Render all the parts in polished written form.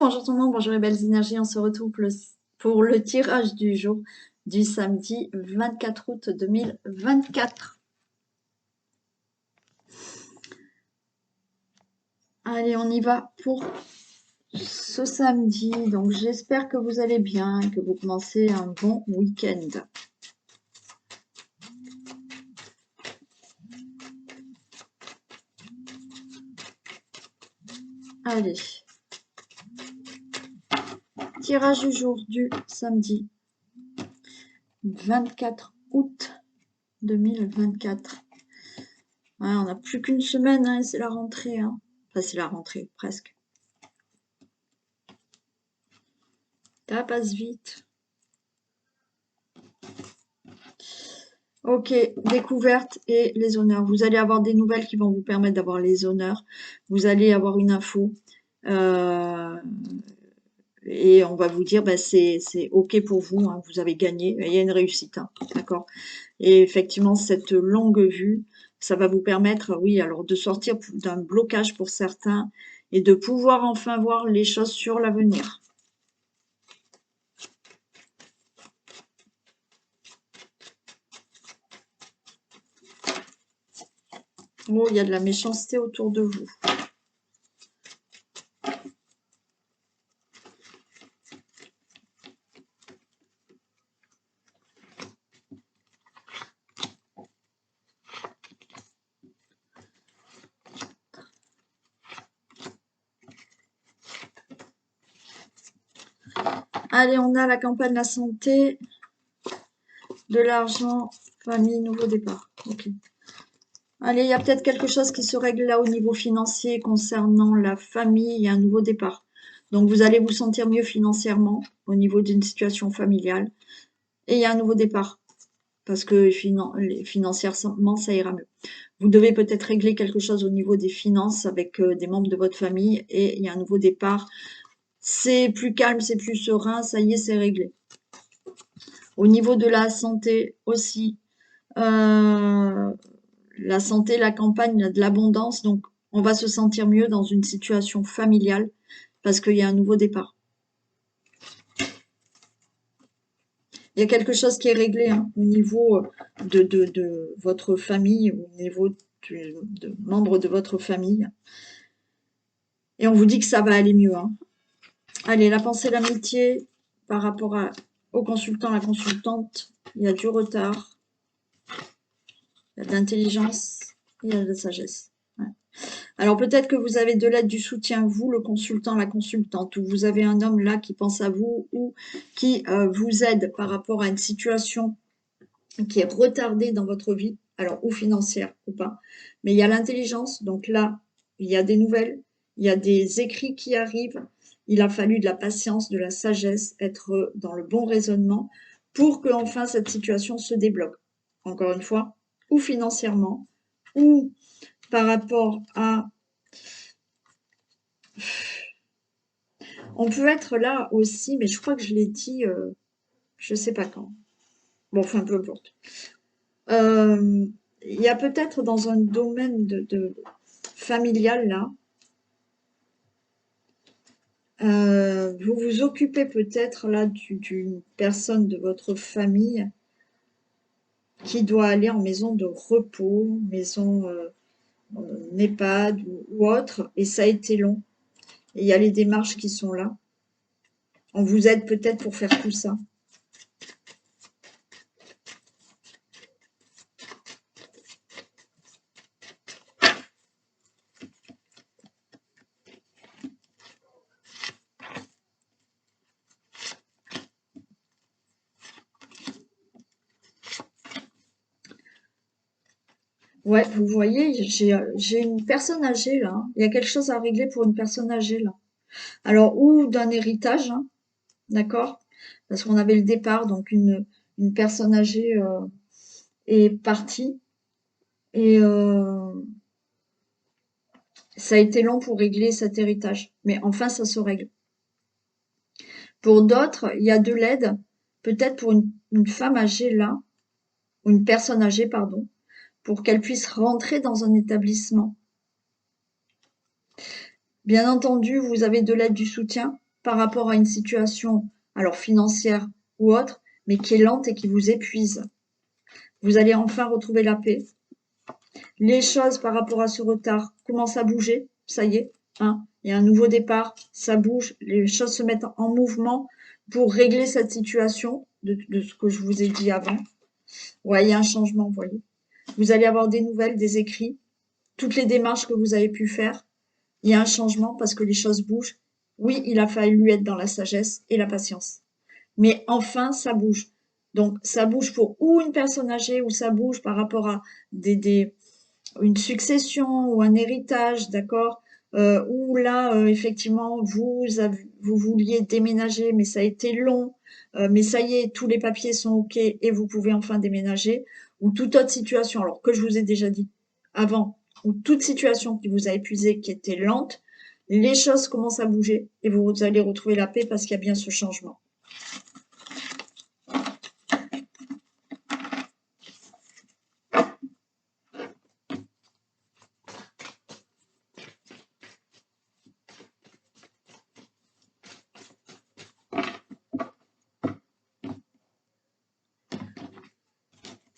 Bonjour tout le monde, bonjour les belles énergies, on se retrouve pour le tirage du jour du samedi 24 août 2024. Allez, on y va pour ce samedi. Donc j'espère que vous allez bien et que vous commencez un bon week-end. Allez. Tirage du jour du samedi 24 août 2024. Ouais, on n'a plus qu'une semaine, hein, c'est la rentrée. Hein. Enfin, c'est la rentrée, presque. Ça passe vite. Ok, découverte et les honneurs. Vous allez avoir des nouvelles qui vont vous permettre d'avoir les honneurs. Vous allez avoir une info. Et on va vous dire, bah, c'est ok pour vous, hein, vous avez gagné. Il y a une réussite, hein, d'accord. Et effectivement, cette longue vue, ça va vous permettre, oui, alors de sortir d'un blocage pour certains et de pouvoir enfin voir les choses sur l'avenir. Oh, il y a de la méchanceté autour de vous. Allez, on a la campagne, la santé, de l'argent, famille, nouveau départ. Ok. Allez, il y a peut-être quelque chose qui se règle là au niveau financier concernant la famille. Il y a un nouveau départ. Donc, vous allez vous sentir mieux financièrement au niveau d'une situation familiale. Et il y a un nouveau départ parce que financièrement, ça ira mieux. Vous devez peut-être régler quelque chose au niveau des finances avec des membres de votre famille et il y a un nouveau départ. C'est plus calme, c'est plus serein, ça y est, c'est réglé. Au niveau de la santé aussi, la santé, la campagne, de l'abondance, donc on va se sentir mieux dans une situation familiale parce qu'il y a un nouveau départ. Il y a quelque chose qui est réglé hein, au niveau de votre famille, au niveau de membres de votre famille. Et on vous dit que ça va aller mieux. Hein. Allez, la pensée, l'amitié, par rapport au consultant, la consultante, il y a du retard, il y a de l'intelligence, il y a de la sagesse. Ouais. Alors peut-être que vous avez de l'aide, du soutien, vous, le consultant, la consultante, ou vous avez un homme là qui pense à vous ou qui vous aide par rapport à une situation qui est retardée dans votre vie, alors ou financière ou pas. Mais il y a l'intelligence, donc là, il y a des nouvelles, il y a des écrits qui arrivent, il a fallu de la patience, de la sagesse, être dans le bon raisonnement pour que enfin cette situation se débloque. Encore une fois, ou financièrement, ou par rapport à... On peut être là aussi, mais je crois que je l'ai dit, je sais pas quand. Bon, enfin, peu importe. Il y a peut-être dans un domaine familial, là, vous vous occupez peut-être là d'une personne de votre famille qui doit aller en maison de repos, maison EHPAD ou autre, et ça a été long. Et il y a les démarches qui sont là. On vous aide peut-être pour faire tout ça. Ouais, vous voyez, j'ai une personne âgée là. Hein. Il y a quelque chose à régler pour une personne âgée là. Alors, ou d'un héritage, hein, d'accord? Parce qu'on avait le départ, donc une personne âgée est partie. Et ça a été long pour régler cet héritage. Mais enfin, ça se règle. Pour d'autres, il y a de l'aide, peut-être pour une femme âgée là, ou une personne âgée, pardon, pour qu'elle puisse rentrer dans un établissement. Bien entendu, vous avez de l'aide, du soutien, par rapport à une situation, alors financière ou autre, mais qui est lente et qui vous épuise. Vous allez enfin retrouver la paix. Les choses par rapport à ce retard commencent à bouger, ça y est, hein, il y a un nouveau départ, ça bouge, les choses se mettent en mouvement pour régler cette situation de ce que je vous ai dit avant. Ouais, il y a un changement, vous voyez. Vous allez avoir des nouvelles, des écrits, toutes les démarches que vous avez pu faire. Il y a un changement parce que les choses bougent. Oui, il a fallu être dans la sagesse et la patience. Mais enfin, ça bouge. Donc, ça bouge pour ou une personne âgée, ou ça bouge par rapport à une succession ou un héritage, d'accord, où là, effectivement, vous vouliez déménager, mais ça a été long, mais ça y est, tous les papiers sont OK et vous pouvez enfin déménager, ou toute autre situation, alors que je vous ai déjà dit avant, ou toute situation qui vous a épuisé, qui était lente, les choses commencent à bouger et vous allez retrouver la paix parce qu'il y a bien ce changement.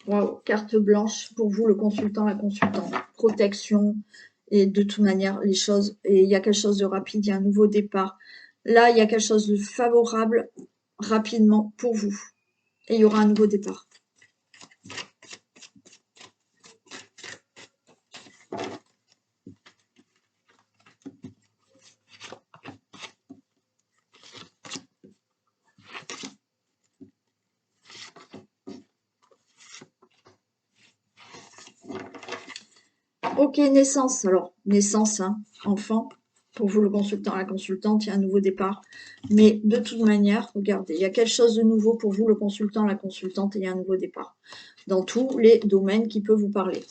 Waouh, carte blanche pour vous, le consultant, la consultante. Protection, et de toute manière, les choses, et il y a quelque chose de rapide, il y a un nouveau départ. Là, il y a quelque chose de favorable rapidement pour vous. Et il y aura un nouveau départ. Ok, naissance. Alors, naissance, hein, enfant. Pour vous, le consultant, la consultante, il y a un nouveau départ. Mais de toute manière, regardez, il y a quelque chose de nouveau pour vous, le consultant, la consultante, et il y a un nouveau départ. Dans tous les domaines qui peuvent vous parler.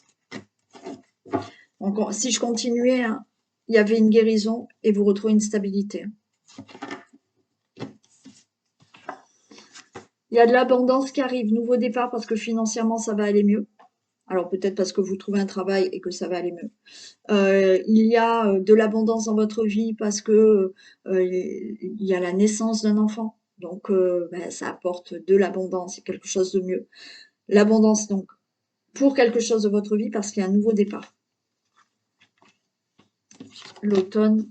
Donc, si je continuais, hein, il y avait une guérison et vous retrouvez une stabilité. Il y a de l'abondance qui arrive, nouveau départ parce que financièrement ça va aller mieux. Alors peut-être parce que vous trouvez un travail et que ça va aller mieux. Il y a de l'abondance dans votre vie parce que il y a la naissance d'un enfant. Donc ben, ça apporte de l'abondance et quelque chose de mieux. L'abondance donc pour quelque chose de votre vie parce qu'il y a un nouveau départ. L'automne,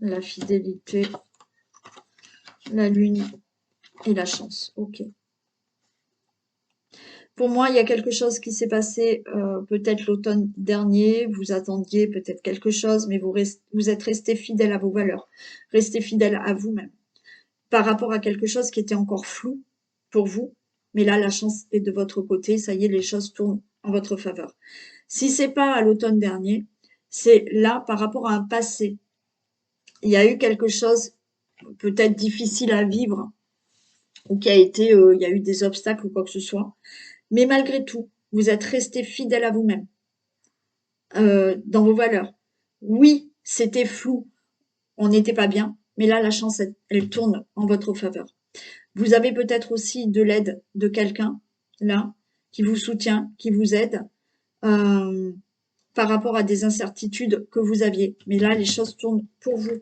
la fidélité, la lune et la chance. Ok. Pour moi, il y a quelque chose qui s'est passé peut-être l'automne dernier, vous attendiez peut-être quelque chose, mais vous êtes resté fidèle à vos valeurs, restez fidèle à vous-même, par rapport à quelque chose qui était encore flou pour vous, mais là, la chance est de votre côté, ça y est, les choses tournent en votre faveur. Si c'est pas à l'automne dernier, c'est là par rapport à un passé. Il y a eu quelque chose peut-être difficile à vivre, ou qui a été, il y a eu des obstacles ou quoi que ce soit. Mais malgré tout, vous êtes resté fidèle à vous-même, dans vos valeurs. Oui, c'était flou, on n'était pas bien, mais là, la chance, elle tourne en votre faveur. Vous avez peut-être aussi de l'aide de quelqu'un, là, qui vous soutient, qui vous aide, euh, par rapport à des incertitudes que vous aviez. Mais là, les choses tournent pour vous.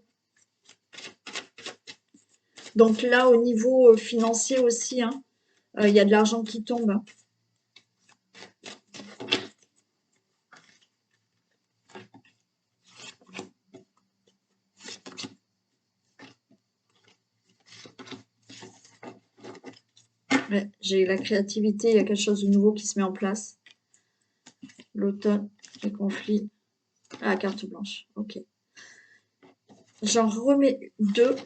Donc là, au niveau financier aussi, hein, il y a de l'argent qui tombe. Ouais, j'ai la créativité, il y a quelque chose de nouveau qui se met en place. L'automne, les conflits. Ah, carte blanche, ok. J'en remets deux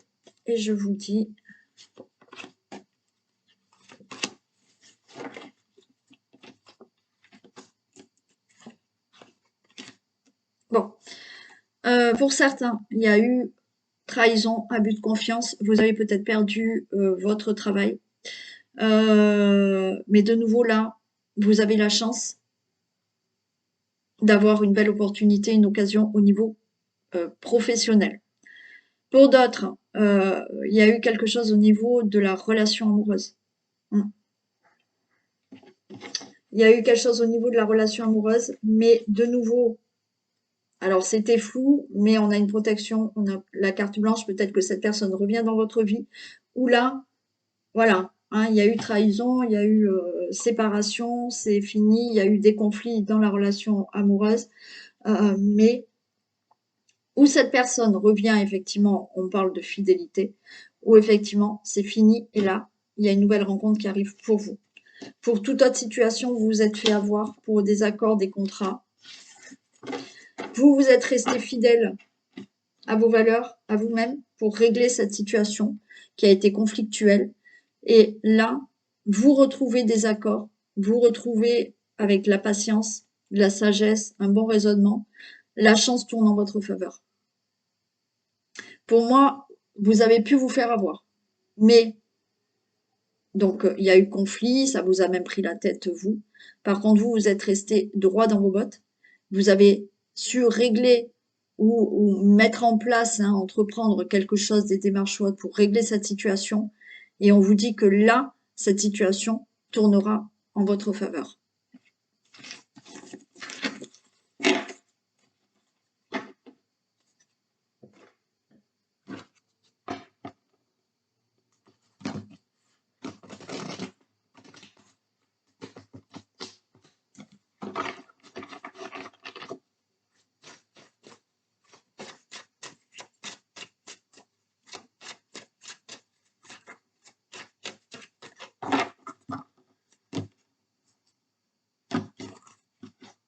et je vous dis. Bon, pour certains, il y a eu trahison, abus de confiance. Vous avez peut-être perdu votre travail. Mais de nouveau là, vous avez la chance d'avoir une belle opportunité, une occasion au niveau professionnel. Pour d'autres, il y a eu quelque chose au niveau de la relation amoureuse. Il y a eu quelque chose au niveau de la relation amoureuse, mais de nouveau, Alors, c'était flou, mais on a une protection, on a la carte blanche, peut-être que cette personne revient dans votre vie, ou là, voilà, hein, il y a eu trahison, il y a eu séparation, c'est fini, il y a eu des conflits dans la relation amoureuse, mais où cette personne revient, effectivement, on parle de fidélité, où effectivement, c'est fini, et là, il y a une nouvelle rencontre qui arrive pour vous. Pour toute autre situation, vous vous êtes fait avoir pour des accords, des contrats. Vous vous êtes resté fidèle à vos valeurs, à vous-même, pour régler cette situation qui a été conflictuelle. Et là, vous retrouvez des accords, vous retrouvez avec la patience, de la sagesse, un bon raisonnement, la chance tourne en votre faveur. Pour moi, vous avez pu vous faire avoir. Mais, donc, il y a eu conflit, ça vous a même pris la tête, vous. Par contre, vous, vous êtes resté droit dans vos bottes. Vous avez su régler ou mettre en place, hein, entreprendre quelque chose, des démarches ou autres pour régler cette situation. Et on vous dit que là, cette situation tournera en votre faveur.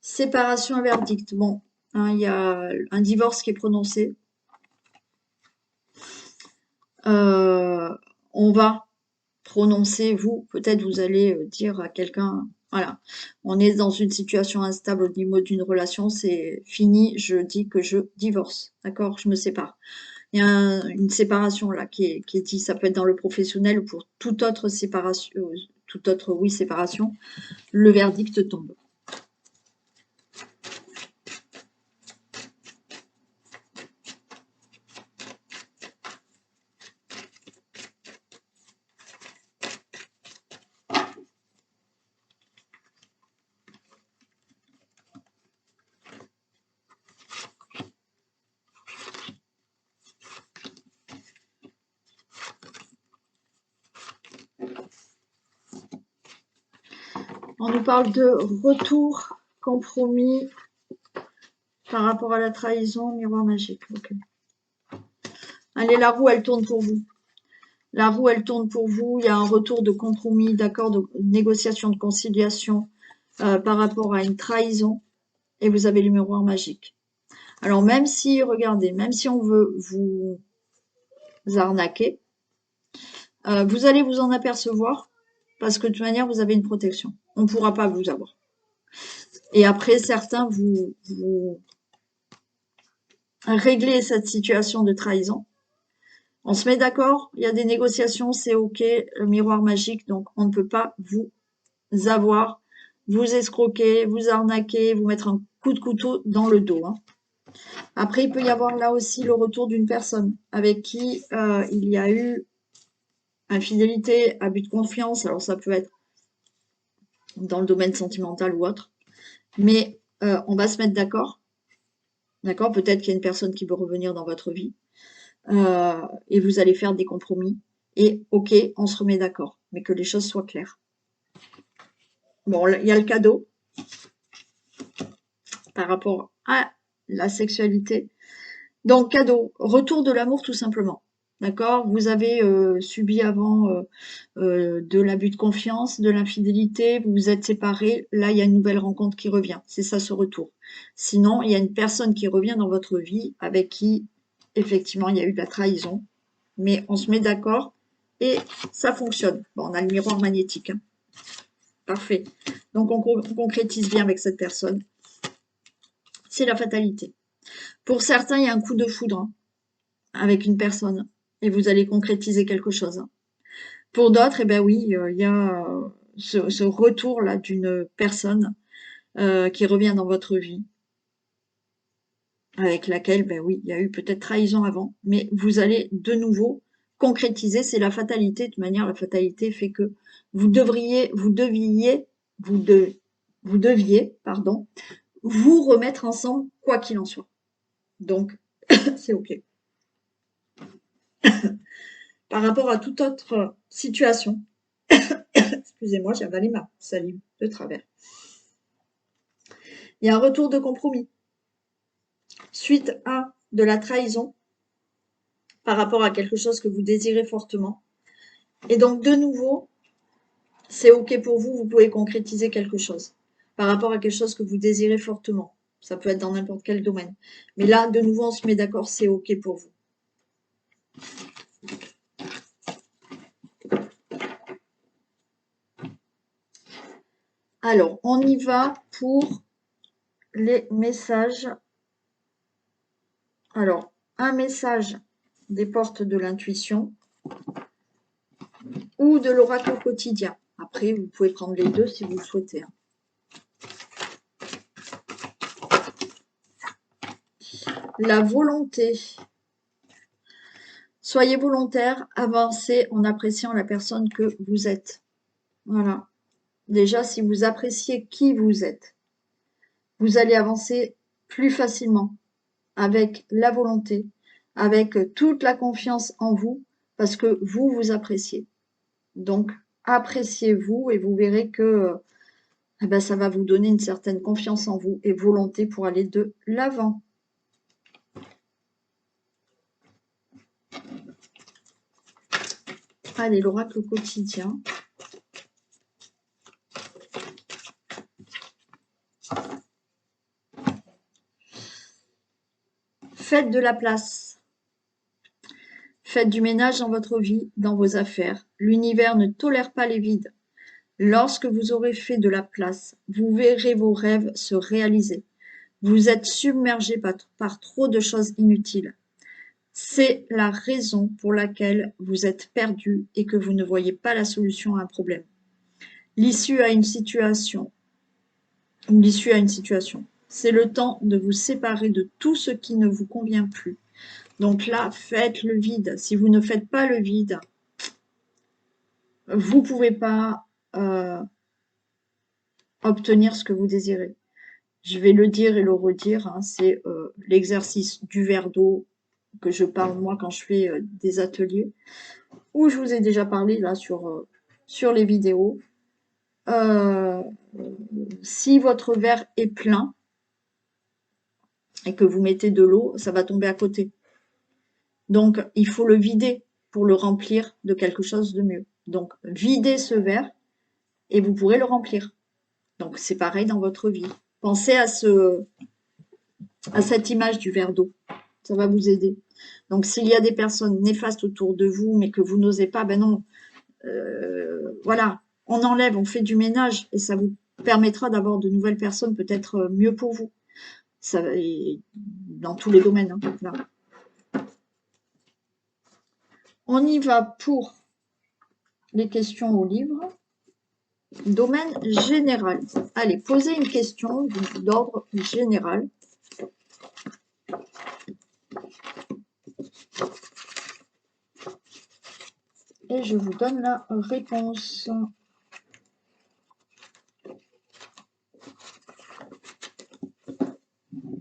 Séparation et verdict. Bon, hein, il y a un divorce qui est prononcé. On va prononcer, vous, peut-être vous allez dire à quelqu'un, voilà, on est dans une situation instable au niveau d'une relation, c'est fini, je dis que je divorce, d'accord, je me sépare. Il y a une séparation là qui est dit, ça peut être dans le professionnel ou pour toute autre séparation, toute autre, oui, séparation, le verdict tombe. On nous parle de retour, compromis par rapport à la trahison, miroir magique. Okay. Allez, la roue, elle tourne pour vous. La roue, elle tourne pour vous. Il y a un retour de compromis, d'accord, de négociation, de conciliation par rapport à une trahison. Et vous avez le miroir magique. Alors, même si, regardez, même si on veut vous arnaquer, vous allez vous en apercevoir parce que de toute manière, vous avez une protection. On ne pourra pas vous avoir. Et après, certains, vous réglez cette situation de trahison. On se met d'accord, il y a des négociations, c'est OK, le miroir magique, donc on ne peut pas vous avoir, vous escroquer, vous arnaquer, vous mettre un coup de couteau dans le dos. Hein. Après, il peut y avoir là aussi le retour d'une personne avec qui il y a eu infidélité, abus de confiance, alors ça peut être dans le domaine sentimental ou autre, mais on va se mettre d'accord, d'accord, peut-être qu'il y a une personne qui veut revenir dans votre vie, et vous allez faire des compromis, et ok, on se remet d'accord, mais que les choses soient claires. Bon, il y a le cadeau par rapport à la sexualité. Donc, cadeau, retour de l'amour tout simplement. D'accord? Vous avez subi avant de l'abus de confiance, de l'infidélité, vous vous êtes séparés, là il y a une nouvelle rencontre qui revient. C'est ça ce retour. Sinon, il y a une personne qui revient dans votre vie avec qui, effectivement, il y a eu de la trahison. Mais on se met d'accord et ça fonctionne. Bon, on a le miroir magnétique. Hein. Parfait. Donc, on concrétise bien avec cette personne. C'est la fatalité. Pour certains, il y a un coup de foudre hein, avec une personne et vous allez concrétiser quelque chose. Hein. Pour d'autres, eh ben oui, il y a ce retour-là d'une personne qui revient dans votre vie, avec laquelle, ben oui, il y a eu peut-être trahison avant, mais vous allez de nouveau concrétiser, c'est la fatalité. De toute manière, la fatalité fait que vous deviez, pardon, vous remettre ensemble, quoi qu'il en soit. Donc, c'est OK. Par rapport à toute autre situation, excusez-moi, j'ai avalé ma salive de travers. Il y a un retour de compromis suite à de la trahison par rapport à quelque chose que vous désirez fortement. Et donc, de nouveau, c'est OK pour vous, vous pouvez concrétiser quelque chose par rapport à quelque chose que vous désirez fortement. Ça peut être dans n'importe quel domaine. Mais là, de nouveau, on se met d'accord, c'est OK pour vous. Alors, on y va pour les messages. Alors, un message des portes de l'intuition ou de l'oracle quotidien. Après, vous pouvez prendre les deux si vous le souhaitez. La volonté. Soyez volontaire, avancez en appréciant la personne que vous êtes. Voilà. Déjà, si vous appréciez qui vous êtes, vous allez avancer plus facilement avec la volonté, avec toute la confiance en vous, parce que vous vous appréciez. Donc, appréciez-vous et vous verrez que eh ben, ça va vous donner une certaine confiance en vous et volonté pour aller de l'avant. Allez, l'oracle quotidien. Faites de la place. Faites du ménage dans votre vie, dans vos affaires. L'univers ne tolère pas les vides. Lorsque vous aurez fait de la place, vous verrez vos rêves se réaliser. Vous êtes submergé par trop de choses inutiles. C'est la raison pour laquelle vous êtes perdu et que vous ne voyez pas la solution à un problème. L'issue à une situation. C'est le temps de vous séparer de tout ce qui ne vous convient plus. Donc là, faites le vide. Si vous ne faites pas le vide, vous ne pouvez pas obtenir ce que vous désirez. Je vais le dire et le redire, hein, c'est l'exercice du verre d'eau que je parle moi quand je fais des ateliers, où je vous ai déjà parlé là sur les vidéos. Si votre verre est plein et que vous mettez de l'eau, ça va tomber à côté. Donc, il faut le vider pour le remplir de quelque chose de mieux. Donc, videz ce verre et vous pourrez le remplir. Donc, c'est pareil dans votre vie. Pensez à cette image du verre d'eau. Ça va vous aider. Donc, s'il y a des personnes néfastes autour de vous, mais que vous n'osez pas, ben non. Voilà, on enlève, on fait du ménage et ça vous permettra d'avoir de nouvelles personnes peut-être mieux pour vous. Ça, dans tous les domaines. Hein, là. On y va pour les questions au livre. Domaine général. Allez, posez une question d'ordre général. Et je vous donne la réponse.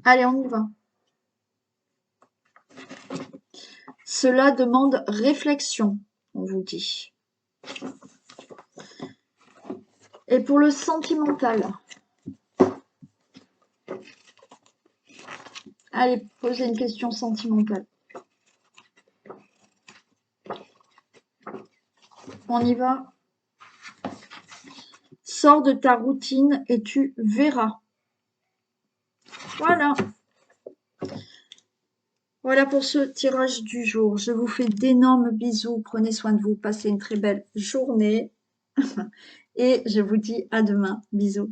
Allez, on y va. Cela demande réflexion, on vous dit. Et pour le sentimental, allez, posez une question sentimentale. On y va. Sors de ta routine et tu verras. Voilà. Voilà pour ce tirage du jour. Je vous fais d'énormes bisous. Prenez soin de vous. Passez une très belle journée. Et je vous dis à demain. Bisous.